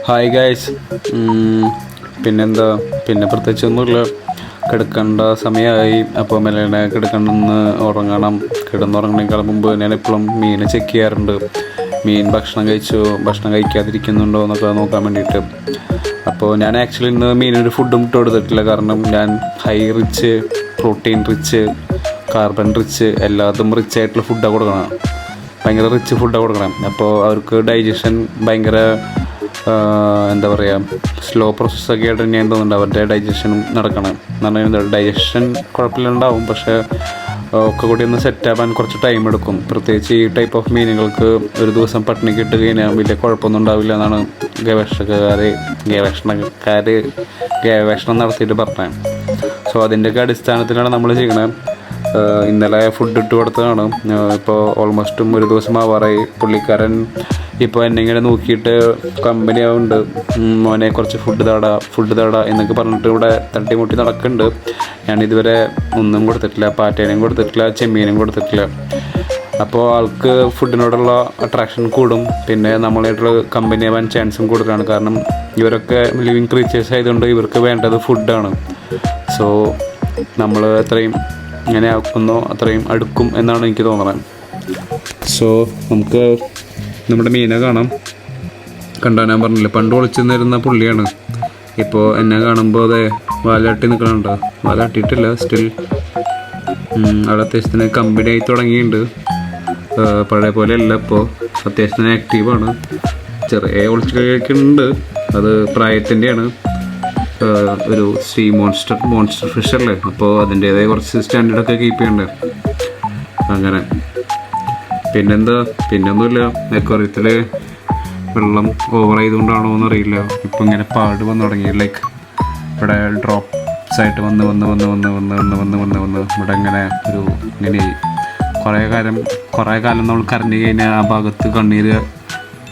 Hi guys. പിന്നെന്താ, പിന്നെ പ്രത്യേകിച്ചൊന്നുമില്ല. കിടക്കേണ്ട സമയമായി. അപ്പോൾ മെല്ലെ കിടക്കണമെന്ന് ഉറങ്ങണം. കിടന്നുറങ്ങണേക്കാൾ മുമ്പ് ഞാൻ എപ്പോഴും മീനെ ചെക്ക് ചെയ്യാറുണ്ട്. മീൻ ഭക്ഷണം കഴിക്കാതിരിക്കുന്നുണ്ടോ എന്നൊക്കെ നോക്കാൻ വേണ്ടിയിട്ട്. അപ്പോൾ ഞാൻ ആക്ച്വലി ഇന്ന് മീനൊരു ഫുഡും ഇട്ട് കൊടുത്തിട്ടില്ല. കാരണം ഞാൻ high rich, protein rich, carbon rich, എല്ലാതും റിച്ച് ആയിട്ടുള്ള ഫുഡാണ് കൊടുക്കണം. ഭയങ്കര റിച്ച് ഫുഡാണ് കൊടുക്കണം. അപ്പോൾ അവർക്ക് ഡൈജഷൻ ഭയങ്കര എന്താ പറയുക, സ്ലോ പ്രോസസ്സൊക്കെ ആയിട്ട് തന്നെയാണ് തോന്നുന്നുണ്ട്. അവരുടെ ഡൈജഷനും നടക്കണം എന്ന് പറഞ്ഞാൽ ഡൈജഷൻ കുഴപ്പമില്ലാണ്ടാവും, പക്ഷേ ഒക്കെ കൂടി ഒന്ന് സെറ്റാവാൻ കുറച്ച് ടൈം എടുക്കും. പ്രത്യേകിച്ച് ഈ ടൈപ്പ് ഓഫ് മീനുകൾക്ക് ഒരു ദിവസം പട്ടിണിക്ക് ഇട്ട് കഴിഞ്ഞാൽ വലിയ കുഴപ്പമൊന്നും ഉണ്ടാവില്ല എന്നാണ് ഗവേഷണം നടത്തിയിട്ട് പറഞ്ഞത്. സോ അതിൻ്റെയൊക്കെ അടിസ്ഥാനത്തിലാണ് നമ്മൾ ചെയ്യണത്. ഇന്നലെ ഫുഡ് ഇട്ട് കൊടുത്തതാണ്. ഇപ്പോൾ ഓൾമോസ്റ്റും ഒരു ദിവസം ആവാറായി. പുള്ളിക്കാരൻ ഇപ്പോൾ എന്നെ ഇങ്ങനെ നോക്കിയിട്ട് കമ്പനി ആവുന്നുണ്ട്. മോനെ കുറച്ച് ഫുഡ് താടാ എന്നൊക്കെ പറഞ്ഞിട്ട് ഇവിടെ തട്ടിമുട്ടി നടക്കുന്നുണ്ട്. ഞാനിതുവരെ ഒന്നും കൊടുത്തിട്ടില്ല, പാറ്റേനയും കൊടുത്തിട്ടില്ല, ചെമ്മീനും കൊടുത്തിട്ടില്ല. അപ്പോൾ ആൾക്ക് ഫുഡിനോടുള്ള അട്രാക്ഷൻ കൂടും, പിന്നെ നമ്മളായിട്ടുള്ള കമ്പനി ആവാൻ ചാൻസും കൂടുതലാണ്. കാരണം ഇവരൊക്കെ ലിവിങ് ക്രീച്ചേഴ്സ് ആയതുകൊണ്ട് ഇവർക്ക് വേണ്ടത് ഫുഡാണ്. സോ നമ്മൾ എത്രയും ഇങ്ങനെ ആക്കുന്നോ അത്രയും അടുക്കും എന്നാണ് എനിക്ക് തോന്നുന്നത്. സോ നമുക്ക് നമ്മുടെ മീനെ കാണാം. കണ്ടാൽ ഞാൻ പറഞ്ഞില്ല, പണ്ട് ഒളിച്ചു നിന്നിരുന്ന പുള്ളിയാണ്. ഇപ്പോൾ എന്നെ കാണുമ്പോൾ അതെ വാലാട്ടി നിൽക്കണുണ്ടോ? വാലാട്ടിയിട്ടില്ല, സ്റ്റിൽ അവിടെ അത്യാവശ്യത്തിന് കമ്പനി ആയി തുടങ്ങിയിട്ടുണ്ട്. പഴയ പോലെ അല്ല, ഇപ്പോൾ അത്യാവശ്യത്തിന് ആക്റ്റീവാണ്. ചെറിയ ഒളിച്ചു കഴിക്കുന്നുണ്ട്, അത് പ്രായത്തിൻ്റെയാണ്. ഒരു സീ മോൺസ്റ്റർ ഫിഷ് അല്ലേ, അപ്പോൾ അതിൻ്റേതായ കുറച്ച് സ്റ്റാൻഡേർഡൊക്കെ കീപ്പ് ചെയ്യണ്ടേ. അങ്ങനെ പിന്നൊന്നുമില്ല. അക്വാറിയത്തിൽ വെള്ളം ഓവർ ആയതുകൊണ്ടാണോ എന്നറിയില്ല, ഇപ്പം ഇങ്ങനെ പാട് വന്നു തുടങ്ങി. ലൈക്ക് ഇവിടെ ഡ്രോപ്സ് ആയിട്ട് വന്ന് ഇവിടെ ഇങ്ങനെ ഇങ്ങനെ കുറേ കാലം നമ്മൾ കരഞ്ഞു കഴിഞ്ഞാൽ ആ ഭാഗത്ത് കണ്ണീര്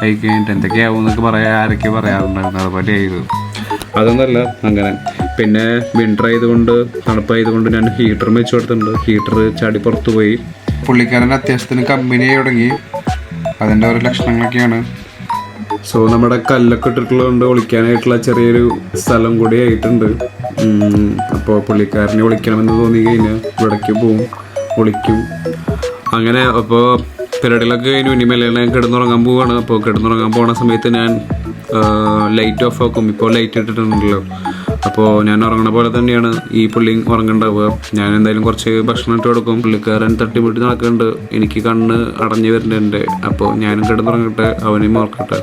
ആയി കഴിഞ്ഞിട്ട് എന്തൊക്കെയാവും എന്നൊക്കെ ആരൊക്കെ പറയാറുണ്ടായിരുന്നു. അതുപോലെ ആയത് അതൊന്നുമല്ല. അങ്ങനെ പിന്നെ വിൻ്റർ ആയതുകൊണ്ട്, തണുപ്പായതുകൊണ്ട് ഞാൻ ഹീറ്റർ വെച്ച് കൊടുത്തിട്ടുണ്ട്. ഹീറ്റർ ചാടി പുറത്തു പോയി. പുള്ളിക്കാരൻ അത്യാവശ്യത്തിന് കമ്പനി തുടങ്ങി. അതിൻ്റെ ഓരോ ലക്ഷണങ്ങളൊക്കെയാണ്. സോ നമ്മുടെ കല്ലൊക്കെ ഇട്ടിട്ടുള്ളതുകൊണ്ട് ഒളിക്കാനായിട്ടുള്ള ചെറിയൊരു സ്ഥലം കൂടി ആയിട്ടുണ്ട്. അപ്പോൾ പുള്ളിക്കാരനെ ഒളിക്കണമെന്ന് തോന്നി കഴിഞ്ഞാൽ ഇവിടേക്ക് പോവും, ഒളിക്കും. അങ്ങനെ അപ്പോൾ പരിപാടികളൊക്കെ കഴിഞ്ഞു. ഇനി മെല്ലെ കിടന്നുറങ്ങാൻ പോവുകയാണ്. അപ്പോൾ കിടന്നുറങ്ങാൻ പോകുന്ന സമയത്ത് ഞാൻ ലൈറ്റ് ഓഫ് ആക്കും. ഇപ്പോൾ ലൈറ്റ് ഇട്ടിട്ടുണ്ടല്ലോ, അപ്പോൾ ഞാൻ ഉറങ്ങണ പോലെ തന്നെയാണ് ഈ പുള്ളി ഉറങ്ങണ്ടാവുക. ഞാൻ എന്തായാലും കുറച്ച് ഭക്ഷണം ഇട്ട് കൊടുക്കും. പുള്ളിക്കാരൻ തട്ടിമുട്ടി നടക്കുന്നുണ്ട്. എനിക്ക് കണ്ണ് അടഞ്ഞു വരുന്നുണ്ട്. അപ്പോൾ ഞാനും കിടന്നുറങ്ങട്ടെ, അവനെയും ഓർക്കട്ടെ.